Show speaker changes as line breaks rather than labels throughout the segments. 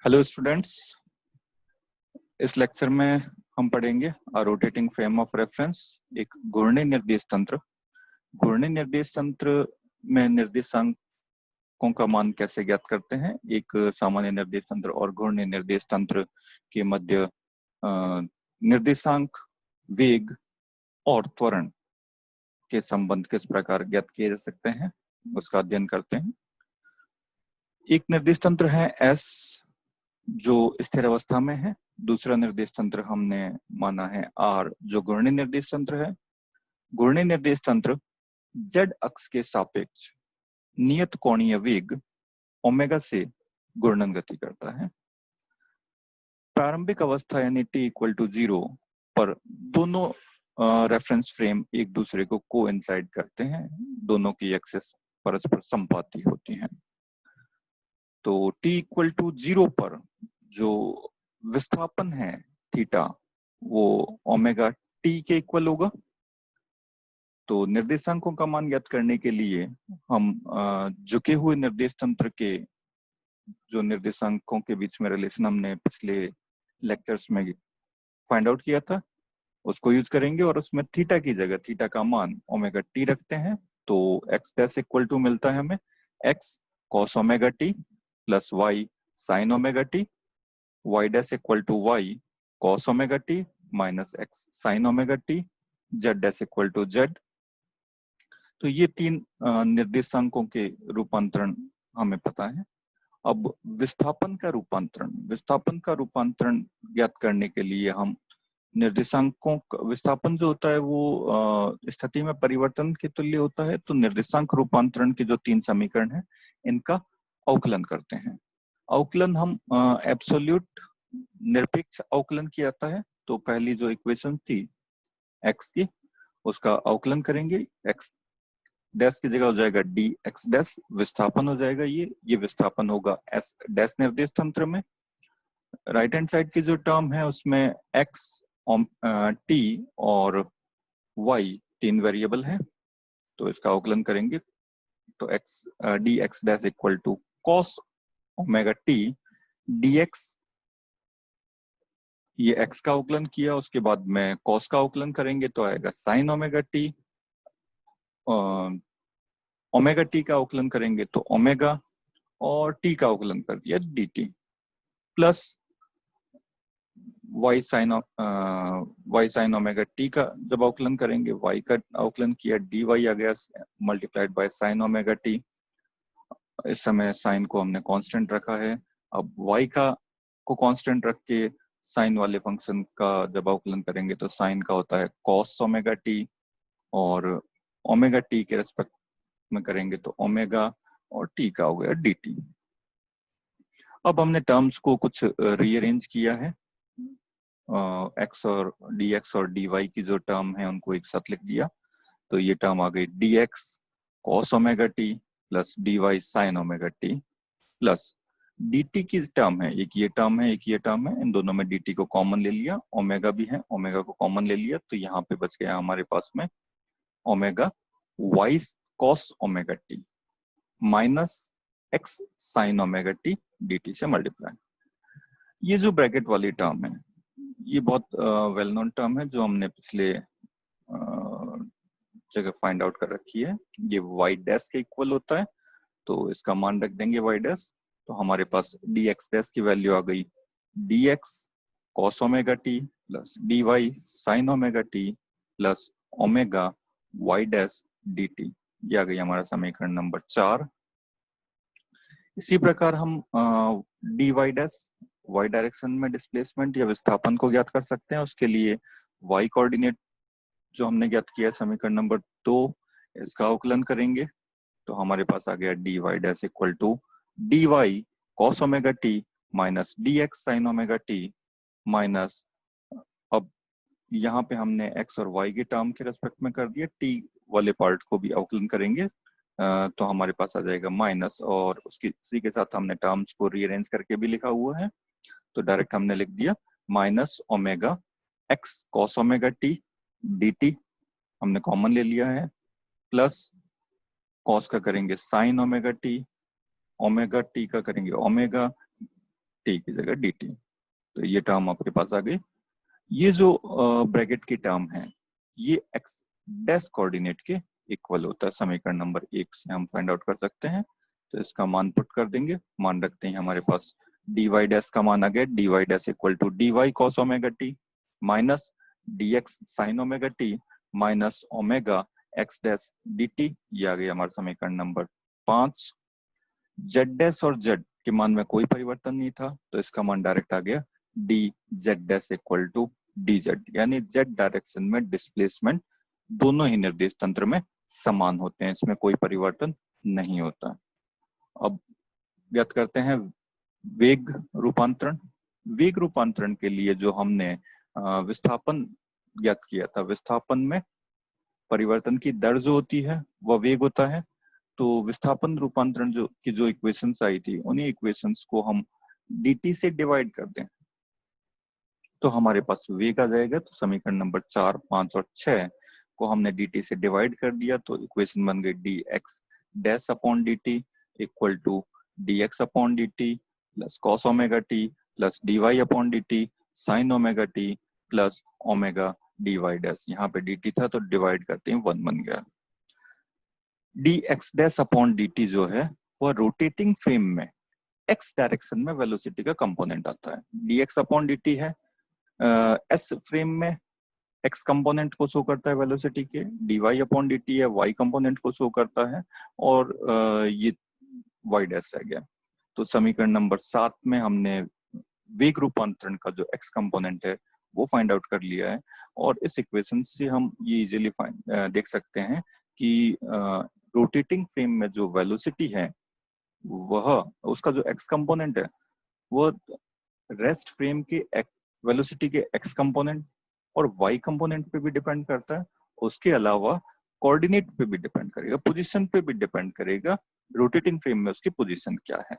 Hello students, इस lecture में हम पढ़ेंगे अ रोटेटिंग फ्रेम ऑफ रेफरेंस, एक घूर्णी निर्देश तंत्र। घूर्णी निर्देश तंत्र में निर्देशांकों का मान कैसे ज्ञात करते हैं। एक सामान्य निर्देश तंत्र और घूर्णी निर्देश तंत्र के मध्य निर्देशांक, वेग और त्वरण के संबंध किस प्रकार ज्ञात किए जा सकते हैं, उसका अध्ययन करते हैं। एक निर्देश तंत्र है एस जो स्थिर अवस्था में है। दूसरा निर्देश तंत्र हमने माना है आर जो घूर्णी निर्देश तंत्र है। घूर्णी निर्देश तंत्र जेड अक्ष के सापेक्ष नियत कोणीय वेग ओमेगा से घूर्णन गति करता है। प्रारंभिक अवस्था यानी t इक्वल टू 0 पर दोनों रेफरेंस फ्रेम एक दूसरे को कोइंसाइड करते हैं, दोनों की एक्सिस परस्पर संपाती होती हैं। तो t इक्वल टू 0 पर जो विस्थापन है थीटा वो ओमेगा टी के इक्वल होगा। तो निर्देशांकों का मान ज्ञात करने के लिए हम झुके हुए निर्देश तंत्र के जो निर्देशांकों के बीच में रिलेशन हमने पिछले लेक्चर्स में फाइंड आउट किया था उसको यूज करेंगे और उसमें थीटा की जगह थीटा का मान ओमेगा टी रखते हैं। तो एक्स डैश इक्वल टू मिलता है हमें x cos omega t plus y sine omega t, y dash equal to y cos omega t minus x sin omega t, z dash equal to z। तो ये तीन निर्देशांकों के रूपांतरण हमें पता है। अब विस्थापन का रूपांतरण ज्ञात करने के लिए हम निर्देशांकों विस्थापन जो होता है वो स्थिति में परिवर्तन के तुल्य होता है। तो निर्देशांक रूपांतरण के जो तीन समीकरण है इनका अवकलन करते हैं। अवकलन हम एब्सोल्यूट निरपेक्ष अवकलन किया जाता है। तो पहली जो इक्वेशन थी x की उसका अवकलन करेंगे, x डैश की जगह हो जाएगा डी एक्स डैश, विस्थापन हो जाएगा ये विस्थापन होगा s डैश निर्देश तंत्र में। राइट हैंड साइड की जो टर्म है उसमें x t और y तीन वेरिएबल है, तो इसका अवकलन करेंगे। तो x d x dash equal to cos omega t dx, ये x का अवकलन किया, उसके बाद में cos का अवकलन करेंगे तो आएगा sin omega T. Omega T का अवकलन करेंगे तो ओमेगा, और t का अवकलन कर दिया dt plus y sin omega T का जब अवकलन करेंगे y का अवकलन किया dy आ गया multiplied by sin omega t. इस समय sin को हमने कांस्टेंट रखा है। अब y को कांस्टेंट रख के साइन वाले फंक्शन का जब अवकलन करेंगे तो साइन का होता है कॉस ओमेगा टी, और ओमेगा टी के रेस्पेक्ट में करेंगे तो ओमेगा, और टी का हो गया dt। अब हमने टर्म्स को कुछ रीअरेंज किया है। x और dx और dy की जो टर्म है उनको एक साथ लिख दिया, तो ये टर्म आ गई dx cos omega t plus dy sin omega t plus dt की टर्म है, एक ये टर्म है एक ये टर्म है, इन दोनों में dt को कॉमन ले लिया, ओमेगा भी है ओमेगा को कॉमन ले लिया, तो यहाँ पे बच गया हमारे पास में omega y cos omega t minus x sin omega T dt से मल्टीप्लाई। ये जो ब्रैकेट वाली टर्म है ये बहुत वेल नोन टर्म है जो हमने पिछले जगह फाइंड आउट कर रखी है। ये y डैश के इक्वल होता है, तो इसका मान रख देंगे y डैश। तो हमारे पास dx डैश की वैल्यू आ गई dx cos omega t plus dy sin omega t plus omega y dash dt। ये आ गई हमारा समीकरण नंबर 4। इसी प्रकार हम dy डैश y डायरेक्शन में डिस्प्लेसमेंट या विस्थापन को ज्ञात कर सकते हैं। उसके लिए y कोऑर्डिनेट जो हमने ज्ञात किया समीकरण नंबर 2, इसका अवकलन करेंगे तो हमारे पास आ गया dy dash equal to dy cos omega t minus dx sin omega t minus, अब यहाँ पे हमने x और y के टर्म के रेस्पेक्ट में कर दिया, t वाले पार्ट को भी अवकलन करेंगे तो हमारे पास आ जाएगा माइनस, और उसकी इसी के साथ हमने टर्म्स को रीअरेंज करके भी लिखा हुआ है, तो डायरेक्ट हमने लिख दिया minus omega x cos omega T dt हमने कॉमन ले लिया है, प्लस cos का करेंगे sin ओमेगा टी का करेंगे ओमेगा, टी की जगह डी टी। तो ये टर्म आपके पास आ गई। ये जो ब्रैकेट की टर्म है ये एक्स डैश कोऑर्डिनेट के इक्वल होता है। समीकरण नंबर 1 से हम फाइंड आउट कर सकते हैं। तो इसका मान पुट कर देंगे। मान रखते हैं हमारे पास डी वाई डैश का मान आ गया। D y dash equal to d y cos omega t minus d x sine omega t minus omega x dash d t. ये आ गया हमारा समीकरण नंबर 5। जेड डैश और जेड के मान में कोई परिवर्तन नहीं था, तो इसका मान डायरेक्ट आ गया d z dash equal to d z, यानी जेड डायरेक्शन में डिस्प्लेसमेंट दोनों ही निर्देश तंत्र में समान होते हैं, इसमें कोई परिवर्तन नहीं होता। अब ज्ञात करते हैं वेग रूपांतरण। वेग रूपांतरण के लिए जो हमने विस्थापन ज्ञात किया था, विस्थापन में परिवर्तन की दर जो होती है वह वेग होता है। तो विस्थापन रूपांतरण जो इक्वेशंस आई थी, उन्हीं इक्वेशंस को हम dt से डिवाइड कर दें तो हमारे पास वेग आ जाएगा। तो समीकरण नंबर 4, 5 और 6 को हमने dt से डिवाइड कर दिया तो इक्वेशन बन गई dx dash upon dt equal to dx upon dt plus cos omega t plus dy upon dt sin omega t plus omega dy dash. यहाँ पे dt था तो डिवाइड करते हैं 1 बन गया। dx डैश अपॉन dt जो है वह रोटेटिंग फ्रेम में x डायरेक्शन में वेलोसिटी का कंपोनेंट आता है। dx अपॉन dt है s फ्रेम में x कंपोनेंट को शो करता है वेलोसिटी के, dy अपॉन dt है y कंपोनेंट को शो करता है, और ये y डैश रह गया। तो समीकरण नंबर 7 में हमने वेग रूपांतरण का जो x कंपोनेंट है वो फाइंड आउट कर लिया है, और इस इक्वेशन से हम ये इजीली देख सकते हैं कि रोटेटिंग फ्रेम में जो वेलोसिटी है वह उसका जो x कंपोनेंट है वो रेस्ट फ्रेम के वेलोसिटी के x कंपोनेंट और y कंपोनेंट पे भी डिपेंड करता है। उसके अलावा कोऑर्डिनेट पे भी डिपेंड करेगा, पोजीशन पे भी डिपेंड करेगा, रोटेटिंग फ्रेम में उसकी पोजीशन क्या है।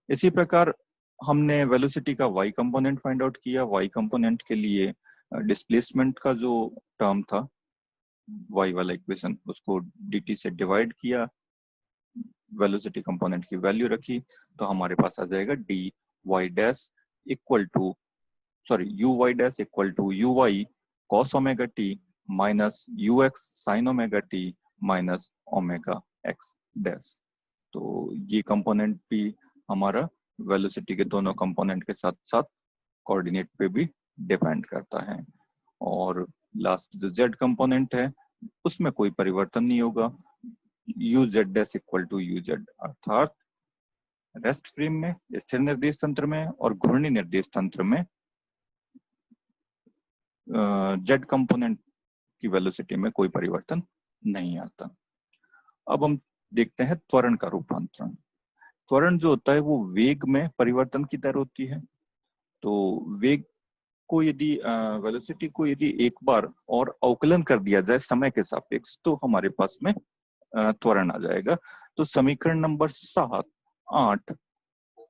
इसी प्रकार हमने वेलोसिटी का y कंपोनेंट फाइंड आउट किया। y कंपोनेंट के लिए डिस्प्लेसमेंट का जो टर्म था y वाला इक्वेशन, उसको dt से डिवाइड किया, वेलोसिटी कंपोनेंट की वैल्यू रखी, तो हमारे पास आ जाएगा dy dash equal to u y dash equal to u y cos omega t minus u x sine omega t minus omega x dash. तो ये कंपोनेंट भी हमारा वेलोसिटी के दोनों कंपोनेंट के साथ साथ कोऑर्डिनेट पे भी डिपेंड करता है। और लास्ट जो जेड कंपोनेंट है उसमें कोई परिवर्तन नहीं होगा, u z dash equal to u z, अर्थात रेस्ट फ्रेम में, स्थिर निर्देश तंत्र में और घूर्णी निर्देश तंत्र में जेड कंपोनेंट की वेलोसिटी में कोई परिवर्तन नहीं आता। अब हम देखते हैं त्वरण का रूपांतरण। त्वरण जो होता है वो वेग में परिवर्तन की दर होती है। तो वेग को यदि वेलोसिटी को यदि एक बार और अवकलन कर दिया जाए समय के सापेक्ष तो हमारे पास में त्वरण आ जाएगा। तो समीकरण नंबर 7, 8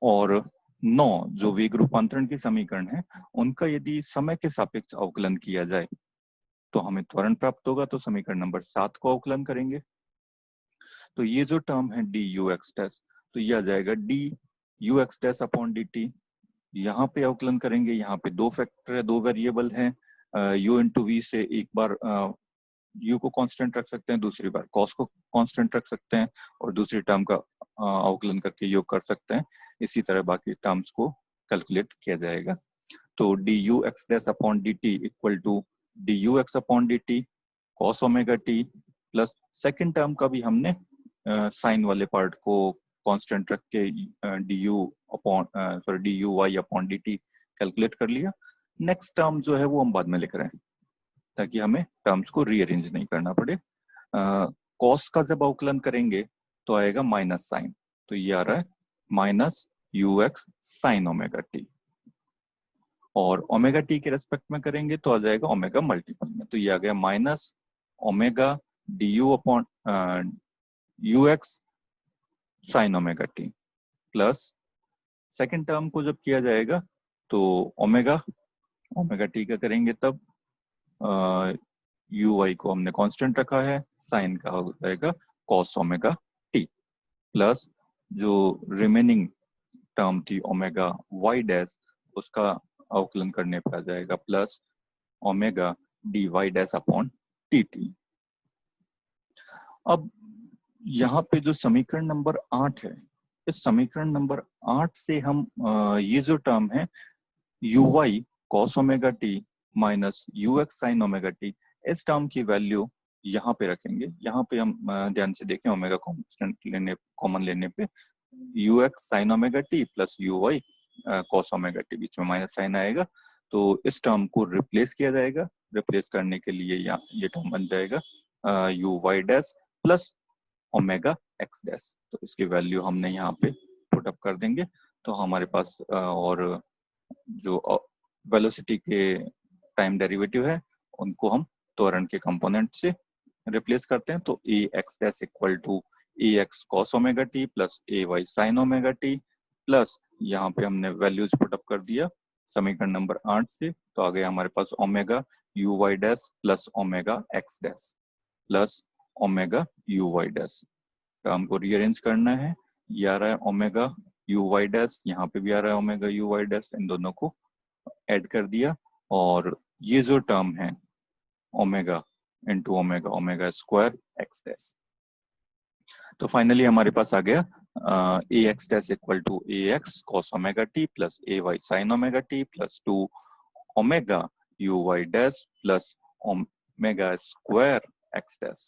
और 9 जो वेग रूपांतरण के समीकरण है उनका यदि समय के सापेक्ष अवकलन किया जाए तो हमें त्वरण प्राप्त होगा। तो समीकरण नंबर 7 को अवकलन करेंगे तो ये जो टर्म है डी यू एक्स डैश, तो ये आ जाएगा D u x dash upon d T. यहाँ पे अवकलन करेंगे, यहाँ पे दो फैक्टर है, दो वेरिएबल है, यू इंटू वी से एक बार यू को कांस्टेंट रख सकते हैं, दूसरी बार कॉस को कांस्टेंट रख सकते हैं, और दूसरी टर्म का अवकलन करके योग कर सकते हैं। इसी तरह बाकी टर्म्स को कैलकुलेट किया जाएगा। तो d u x dash upon d t equal to d u x upon d t cos omega t plus second term का भी हमने साइन वाले पार्ट को कांस्टेंट रख के d u y upon d t calculate कर लिया। Next term जो है वो हम बाद में लिख रहे हैं ताकि हमें टर्म्स को रीअरेंज नहीं करना पड़े। कॉस का जब अवकलन करेंगे तो आएगा माइनस साइन, तो ये आ रहा है minus u x sine omega T, और ओमेगा टी के रेस्पेक्ट में करेंगे तो आ जाएगा ओमेगा मल्टीपल में, तो ये आ गया minus omega D you upon you x sine omega t plus second term को जब किया जाएगा तो ओमेगा टी का करेंगे तब यू वाई को हमने कांस्टेंट रखा है, साइन का हो जाएगा कॉस ओमेगा टी प्लस जो रिमेनिंग टर्म थी ओमेगा वाई डैश, उसका अवकलन करने पे आ जाएगा plus omega d y dash upon t t. अब यहाँ पे जो समीकरण नंबर 8 है, इस समीकरण नंबर 8 से हम ये जो टर्म है u y cos omega t minus u x sine omega t, इस टर्म की वैल्यू यहाँ पे रखेंगे। यहाँ पे हम ध्यान से देखें, ओमेगा कॉन्स्टेंट लेने कॉमन लेने पे u x sine omega t plus u y cos omega t, बीच में माइनस साइन आएगा, तो इस टर्म को रिप्लेस किया जाएगा। रिप्लेस करने के लिए यहाँ ये टर्म बन जाएगा u y dash plus omega x dash. तो इसकी वैल्यू हमने यहाँ पे पुट अप कर देंगे, तो हमारे पास और जो वेलोसिटी के टाइम डेरिवेटिव है उनको हम त्वरण के कंपोनेंट से रिप्लेस करते हैं। तो a x dash equal to a x cos omega t plus a y sine omega t, plus यहाँ पे हमने वैल्यूज पुट अप कर दिया समीकरण नंबर 8 से, तो आ गया हमारे पास omega u y dash plus omega x dash plus omega u y dash. हमको रीअरेंज करना है, ये आ रहा है ओमेगा यू वाई डैश, यहाँ पे भी आ रहा है ओमेगा यू वाई डैश, इन दोनों को ऐड कर दिया, और ये जो टर्म है omega into omega, omega square x dash. तो फाइनली हमारे पास आ गया a x dash equal to a x cos omega t plus a y sine omega t plus 2 omega u y dash plus omega square x dash.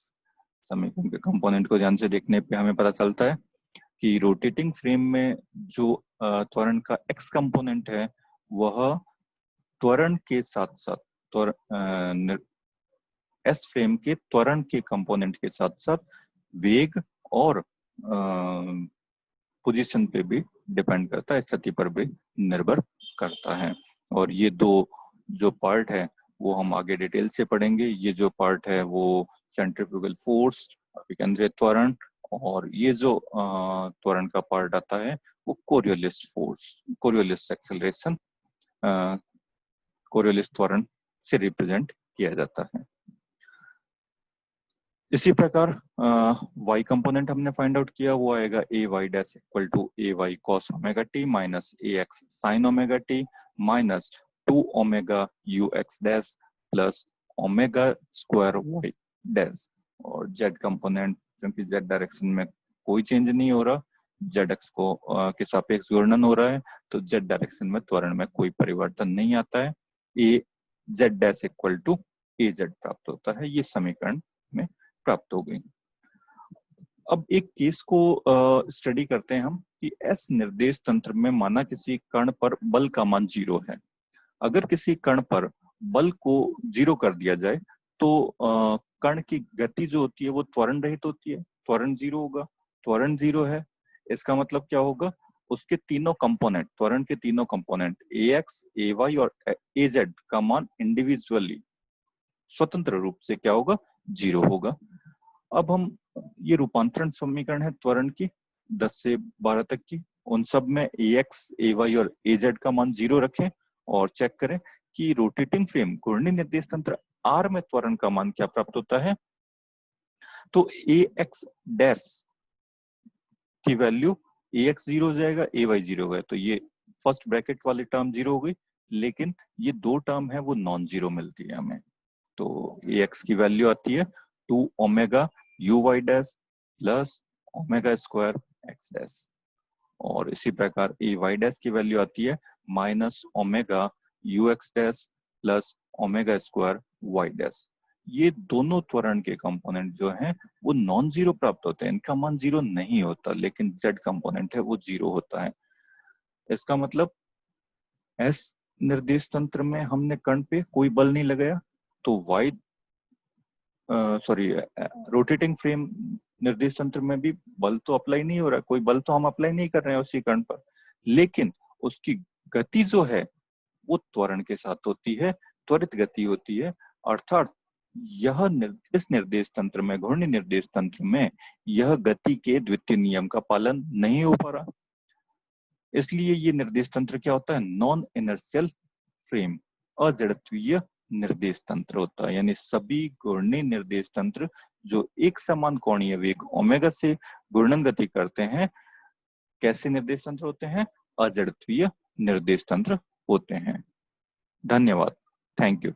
समीकरण के component को ध्यान से देखने पे हमें पता चलता है कि रोटेटिंग फ्रेम में जो त्वरण का एक्स कंपोनेंट है वह त्वरण के साथ साथ एस फ्रेम के त्वरण के कंपोनेंट के साथ साथ वेग और पोजीशन पे भी डिपेंड करता है, स्थिति पर भी निर्भर करता है। और ये दो जो पार्ट है वो हम आगे डिटेल से पढ़ेंगे। ये जो पार्ट है वो सेंट्रीफ्यूगल फोर्स, केंद्रीय त्वरण, और ये जो त्वरण का पार्ट आता है वो Coriolis force, Coriolis acceleration, Coriolis त्वरण से रिप्रेजेंट किया जाता है। इसी प्रकार y कंपोनेंट हमने फाइंड आउट किया, वो आएगा a y dash equal to a y cos omega t minus a x sine omega t minus 2 omega u x dash plus omega square y dash. और z कंपोनेंट, क्योंकि z direction में कोई change नहीं हो रहा, Z x को के सापेक्ष घूर्णन हो रहा है, तो z डायरेक्शन में त्वरण में कोई परिवर्तन नहीं आता है। A z dash equal to a z प्राप्त होता है, ये समीकरण में प्राप्त हो गई। अब एक केस को स्टडी करते हैं हम कि एस निर्देश तंत्र में माना किसी कण पर बल का मान 0 है। अगर किसी कण पर बल को 0 कर दिया जाए तो कण की गति जो होती है वो त्वरण रहित होती है, त्वरण 0 होगा। त्वरण 0 है, इसका मतलब क्या होगा, उसके तीनों कंपोनेंट, त्वरण के तीनों component a x, a y और ए जेड का मान इंडिविजुअली, स्वतंत्र रूप से क्या होगा, 0 होगा। अब हम ये रूपांतरण समीकरण है त्वरण की 10 से 12 तक की, उन सब में ए एक्स, ए वाई और ए जेड का मान 0 रखें और चेक करें कि रोटेटिंग फ्रेम घूर्णी निर्देश तंत्र आर में त्वरण का मान क्या प्राप्त होता है। तो ए एक्स डैश की वैल्यू ए एक्स 0 हो जाएगा, ए वाई 0 हो गया, तो ये फर्स्ट ब्रैकेट वाली टर्म 0 हो गई, लेकिन ये दो टर्म है वो नॉन जीरो मिलती है हमें। तो ए एक्स की वैल्यू आती है 2 omega u y dash plus omega square x dash, और इसी प्रकार ए वाई डैश की वैल्यू आती है minus omega u x dash plus omega square y dash. ये दोनों त्वरण के कंपोनेंट जो हैं वो नॉन जीरो प्राप्त होते हैं, इनका मान 0 नहीं होता, लेकिन जेड कंपोनेंट है वो 0 होता है। इसका मतलब एस निर्देश तंत्र में हमने कण पे कोई बल नहीं लगाया, तो वाई रोटेटिंग फ्रेम निर्देश तंत्र में भी बल तो अप्लाई नहीं हो रहा, कोई बल तो हम अप्लाई नहीं कर रहे हैं उसी कण पर, लेकिन उसकी गति जो है वो त्वरण के साथ होती है, त्वरित गति होती है। अर्थात यह इस निर्देश तंत्र में, घूर्णी निर्देश तंत्र में, यह गति के द्वितीय नियम का पालन नहीं हो पा रहा, इसलिए ये निर्देश तंत्र क्या होता है, नॉन इनर्शियल फ्रेम, अजड़त्वीय निर्देश तंत्र होता है। यानी सभी घूर्णी निर्देश तंत्र जो एक समान कोणीय वेग ओमेगा से घूर्णन गति करते हैं, कैसे निर्देश तंत्र होते हैं, अजड़त्वीय निर्देश तंत्र होते हैं। धन्यवाद। Thank you.